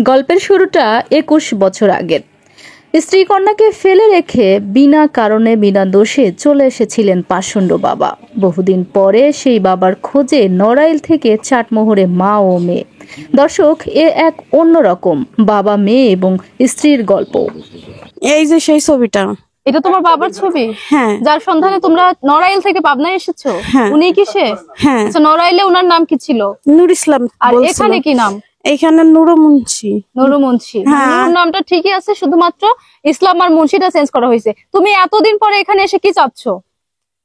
গল্পের শুরুটা ২১ বছর আগের। স্ত্রী কন্যাকে ফেলে রেখে বিনা কারণে বিনা দোষে চলে এসেছিলেন পাষণ্ড বাবা। বহুদিন পরে সেই বাবার খোঁজে নড়াইল থেকে চাটমোহরে মা ও মেয়ে। দর্শক, এ এক অন্যরকম বাবা মেয়ে এবং স্ত্রীর গল্প। এই যে সেই ছবিটা, এটা তোমার বাবার ছবি? হ্যাঁ। যার সন্ধানে তোমরা নড়াইল থেকে পাবনায় এসেছো? হ্যাঁ। উনি কি সে? হ্যাঁ। আচ্ছা, নড়াইলে উনার নাম কি ছিল? নূর ইসলাম। আর এখানে কি নাম? এখানে নুরু মুন্সি। নুরু মুন্সি। নুর নামটা ঠিকই আছে, শুধুমাত্র ইসলাম আর মুন্সিটা চেঞ্জ করা হয়েছে। তুমি এতদিন পরে এখানে এসে কি চাচ্ছ?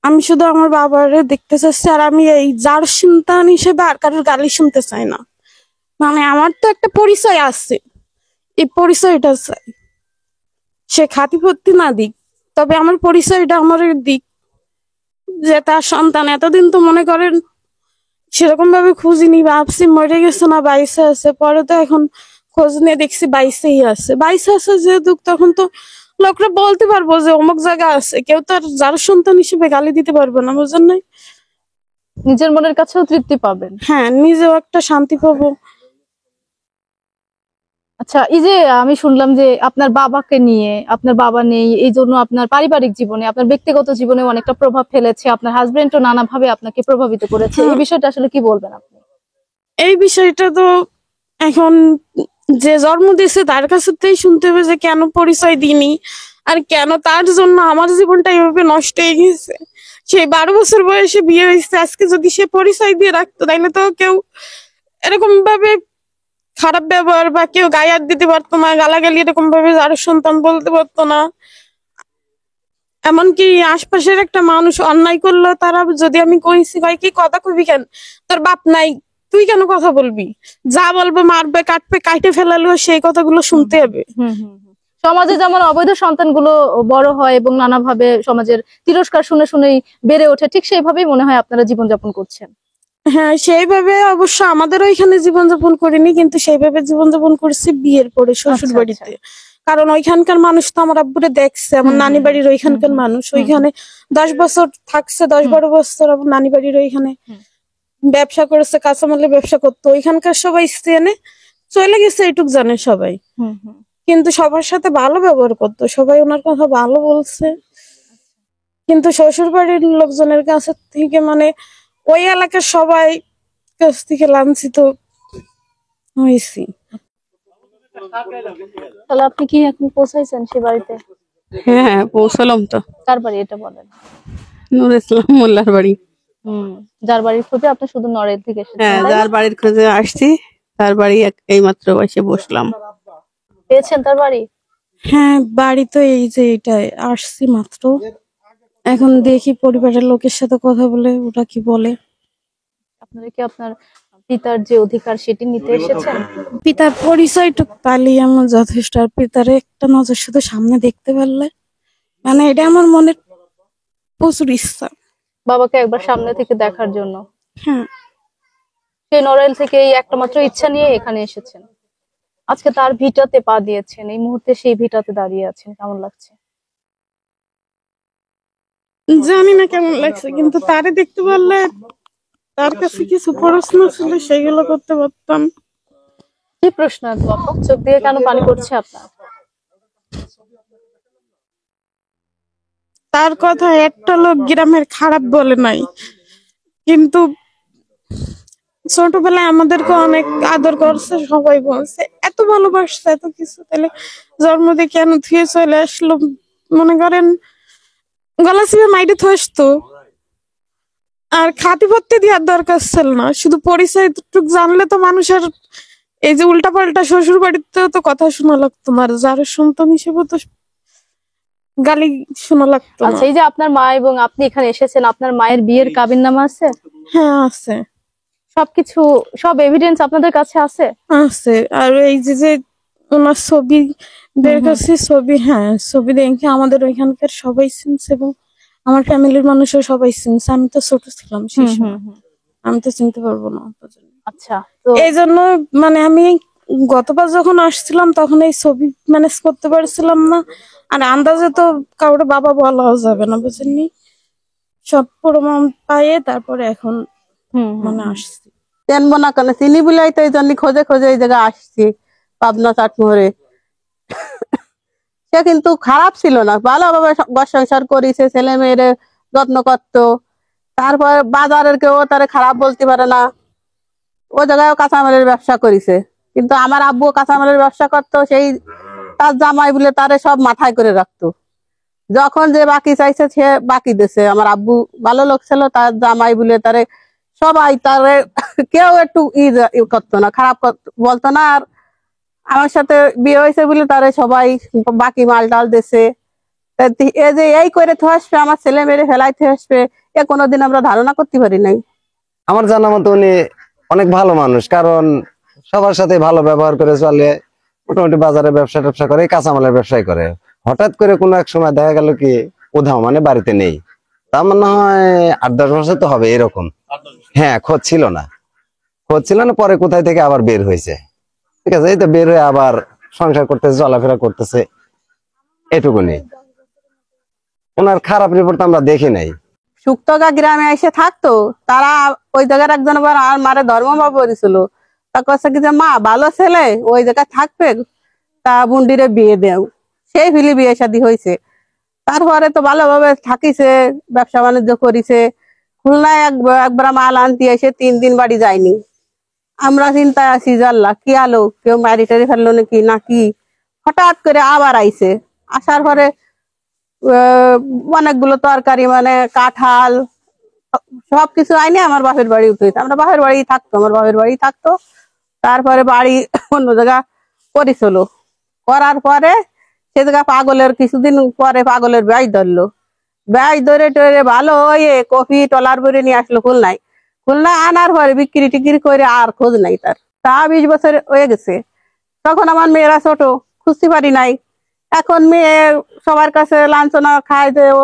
আমি শুধু আমার বাবারে দেখতে চাচ্ছি, আর আমি এই যার সন্তান হিসেবে আর কারোর গালি শুনতে চাই না। মানে আমার তো একটা পরিচয় আছে, এই পরিচয়টা চাই। সে খাতিপত্তি না দিক, তবে আমার পরিচয়টা আমার দিক, যে তার সন্তান। এতদিন তো মনে করেন সেরকম ভাবে খুঁজিনি, ভাবছি মরে গেছে না বাইসে আছে। পরে তো এখন খোঁজ নিয়ে দেখছি বাইসেই আছে। বাইসে আছে যেহেতু, তখন তো লোকরা বলতে পারবো যে অমুক জায়গা আছে। কেউ তো আর যার সন্তান হিসেবে গালি দিতে পারবে না, বুঝলেন নাই? নিজের মনের কাছেও তৃপ্তি পাবেন। হ্যাঁ, নিজেও একটা শান্তি পাবো। আচ্ছা, এই যে আমি শুনলাম যে আপনার বাবাকে নিয়ে, আপনার বাবা নেই, এই জন্য আপনার পারিবারিক জীবনে, আপনার ব্যক্তিগত জীবনে অনেকটা প্রভাব ফেলেছে। আপনার হাজবেন্ডও নানাভাবে আপনাকে প্রভাবিত করেছে। এই বিষয়টা আসলে কি বলবেন আপনি? এই বিষয়টা তো এখন যে জন্ম দিয়েছে তার কাছেই শুনতে হবে যে কেন পরিচয় দিইনি, আর কেন তার জন্য আমার জীবনটা এইভাবে নষ্ট হয়ে গেছে। সেই 12 বছর বয়সে বিয়ে হয়েছে। আজকে যদি সে পরিচয় দিয়ে রাখতো, তাইলে তো কেউ এরকম ভাবে খারাপ ব্যবহার বা কেউ গায়ে হাত দিতে পারতো না, গালাগালি এরকম ভাবে যার সন্তান বলতে পারতো না। এমনকি আশপাশের একটা মানুষ অন্যায় করলো, তারা যদি আমি কইছি, কয় কি কথা কবি কেন, তোর বাপ নাই, তুই কেন কথা বলবি? যা বলবো মারবে, কাটবে, কাটে ফেলালো, সেই কথাগুলো শুনতে হবে। সমাজে যেমন অবৈধ সন্তানগুলো বড় হয় এবং নানাভাবে সমাজের তিরস্কার শুনে শুনেই বেড়ে ওঠে, ঠিক সেইভাবেই মনে হয় আপনারা জীবনযাপন করছেন। হ্যাঁ, সেইভাবে অবশ্য আমাদেরও এখানে জীবনযাপন করিনি, কিন্তু সেইভাবে জীবনযাপন করছি বিয়ের পরে শ্বশুর বাড়িতে। কারণ ওইখানকার মানুষ তো আমার আব্বুরে দেখছে, আমার নানি বাড়ির ওইখানকার মানুষ। ওইখানে 10 বছর থাকছে, 10-12 বছর আমার নানি বাড়ির ওইখানে ব্যবসা করেছে, কাঁচামালের ব্যবসা করতো। ওইখানকার সবাই চেনে, চলে গেছে এইটুক জানে সবাই। কিন্তু সবার সাথে ভালো ব্যবহার করতো, সবাই ওনার কথা ভালো বলছে। কিন্তু শ্বশুর বাড়ির লোকজনের কাছে থেকে, মানে ওই এলাকার সবাই কাছ থেকে লাঞ্ছিত হয়েছি। তাহলে আপনি কি এখন পৌঁছাইছেন সে বাড়িতে? হ্যাঁ, পৌঁছলাম তো। কার বাড়ি এটা বলেন? নূর ইসলাম মোল্লার বাড়ি। যার বাড়ির খোঁজে আপনি শুধু নড়াইল থেকে এসেছেন? হ্যাঁ, যার বাড়ির খোঁজে আসছি, তার বাড়ি এই মাত্র এসে বসলাম। পেয়েছেন তার বাড়ি? হ্যাঁ, বাড়ি তো এই যে এটাই, আসছি মাত্র। এখন দেখি পরিবারের লোকের সাথে কথা বলে ওরা কি বলে। আপনারা কি আপনার পিতার যে অধিকার সেটি নিতে এসেছেন? পিতার পরিচয়টুকু পালিয়ে আমার যথেষ্ট। আর পিতারে একটা নজর শুধু সামনে দেখতে পারলে, মানে এটা আমার মনের প্রচুর ইচ্ছা। বাবাকে একবার সামনে থেকে দেখার জন্য? হ্যাঁ। সেই নড়াইল থেকে এই একটা মাত্র ইচ্ছা নিয়ে এখানে এসেছেন। আজকে তার ভিটাতে পা দিয়েছেন, এই মুহূর্তে সেই ভিটাতে দাঁড়িয়ে আছেন, কেমন লাগছে? জানি না কেমন লাগছে, কিন্তু তারে দেখতে পারলে, তার কাছে কিছু প্রশ্ন ছিল সেগুলো করতে পারতাম। কি প্রশ্ন এত আপা? চোখ দিয়ে কেন পানি পড়ছে আপনার? তার কথা একটা লোক গ্রামের খারাপ বলে নাই, কিন্তু ছোটবেলায় আমাদেরকে অনেক আদর করছে, সবাই বলছে এত ভালোবাসছে, এত কিছু। তাহলে জন্ম দিয়ে কেন থুয়ে চলে আসলো? মনে করেন গলা চিপে মাইরে থুয়ে আসতো। আর খাতি ভর্তি দেওয়ার দরকার ছিল না, শুধু পরিচয় টুক জানলে তো মানুষের এই যে উল্টা পাল্টা শ্বশুর বাড়িতে তো কথা শোনা লাগতো না, আর যার সন্তান হিসেবে তো গালি শোনা লাগতো না। আচ্ছা, এই যে আপনার মা এবং আপনি এখানে এসেছেন, আপনার মায়ের বিয়ের কাবিননামা আছে? হ্যাঁ, আছে। সবকিছু, সব এভিডেন্স আপনাদের কাছে আছে? আছে। আর এই যে ওনার ছবি বের করছি, ছবি, হ্যাঁ ছবি দেখে আমাদের ওইখানকার সবাই চিনছে এবং আমার ফ্যামিলির মানুষও সবাই চিনছে। আমি তো ছোট ছিলাম সেই সময়, আমি তো চিনতে পারবো না। আচ্ছা, তো এই জন্য মানে আমি গতবার যখন আসছিলাম তখন এই ছবি ম্যানেজ করতে পারছিলাম না। আর আন্দাজে তো কাউরে বাবা বলাও যাবে না, বুঝেননি? সব প্রমাণ পাইয়ে তারপরে এখন মানে আসছি। চিনবো না কেন, চিনি বলেই তো এই জন্য খোঁজে খোঁজে এই জায়গায় আসছি। পাবনা চাটমোহরে। সে কিন্তু খারাপ ছিল না, ভালোভাবে ঘর সংসার করেছে, ছেলে মেয়েরে যত্ন করতো। তারপর বাজারের কেউ তারে খারাপ বলতে পারে না। ও জায়গায় কাঁচামালের ব্যবসা করেছে, কিন্তু আমার আব্বু কাঁচামালের ব্যবসা করতো, সেই তার জামাই বলে তারে সব মাথায় করে রাখতো। যখন যে বাকি চাইছে সে বাকি দিছে। আমার আব্বু ভালো লোক ছিল, তার জামাই বলে তারে সবাই তারে কেউ একটু করতো না, খারাপ বলতো না। আর আমার সাথে বিয়ে হয়েছে বলে তারে সবাই বাকি মাল টাল দিছে। এই যে এই করে আসবে, আমার ছেলে মেরে ফেলাইতে আসবে, এ কোনোদিন আমরা ধারণা করতে পারি নাই। আমার জানা মতো উনি অনেক ভালো মানুষ, কারণ সবার সাথে ভালো ব্যবহার করে চলে। মোটামুটি বাজারে ব্যবসা ট্যাবসা করে, কাঁচামালের ব্যবসায় করে। হঠাৎ করে কোনো এক সময় দেখা গেল কি কোথাও মানে বাড়িতে নেই। তার মনে হয় 8-10 বছর তো হবে এরকম। হ্যাঁ, খোঁজ ছিল না, পরে কোথায় থেকে আবার বের হয়েছে। ঠিক আছে, এই তো বের হয়ে আবার সংসার করতেছে, চলাফেরা করতেছে, এটুকুনি। ওনার খারাপ রিপোর্ট আমরা দেখি নাই। শুক্তগা গ্রামে এসে থাকতো, তারা ওই জায়গার একজন আবার আর মারে ধর্মভাব করেছিল। তা কাছে কি যে মা ভালো ছেলে ওই জায়গায় থাকবে, তা বুন্ডিরে বিয়ে দেও। সেই ফিলি বিয়ে শাদী হয়েছে। তারপরে তো ভালোভাবে থাকিছে, ব্যবসা বাণিজ্য করিছে। খুলনায় একবার মাল আনতে এসে 3 দিন বাড়ি যায়নি। আমরা চিন্তায় আছি, জানলা কি আলো, কেউ মারি টারি ফেললো নাকি। হঠাৎ করে আবার আইছে। আসার পরে অনেকগুলো তরকারি মানে কাঁঠাল সবকিছু আইনে আমার বাপের বাড়ি উঠেছে। আমরা বাপের বাড়ি থাকতো, আমার বাপের বাড়ি থাকতো। তারপরে বাড়ি অন্য জায়গা করেছিল। করার পরে সে জায়গা পাগলের কিছুদিন পরে পাগলের ব্যাজ ধরলো। ব্যাজ ধরে টরে ভালো হয়ে কফি টলার করে নিয়ে আসলো খুলনায়। খুলনায় আনার পরে বিক্রি টিক্রি করে আর খোঁজ নাই তার। তা 20 বছর হয়ে গেছে। তখন আমার মেয়েরা ছোট, খুঁজতে পারি নাই। এখন মেয়ে সবার কাছে লাঞ্ছনা খায় যে ও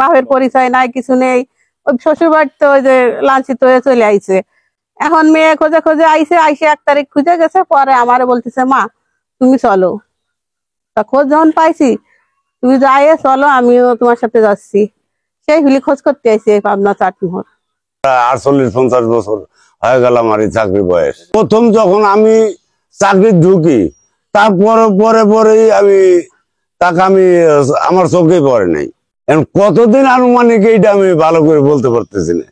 বাপের পরিচয় নাই, কিছু নেই। ওই শ্বশুর বাড়িতে ওই যে লাঞ্ছিত হয়ে চলে আইছে। এখন মেয়ে খোঁজে খোঁজে আইসে 1 তারিখ খুঁজে গেছে। পরে আমারে বলতেছে মা তুমি চলো। তা খোঁজ যখন পাইছি, তুমি যাই চলো, আমিও তোমার সাথে যাচ্ছি। সেই হুলি খোঁজ করতে আইসি পাবনা চাটমোহর। 48-50 বছর হয়ে গেল আমার এই চাকরি বয়স। প্রথম যখন আমি চাকরি ঢুকি, তারপরে পরেই তাকে আমার চোখে পড়ে নাই। কতদিন আনুমানিক এইটা আমি ভালো করে বলতে পারতেছি না।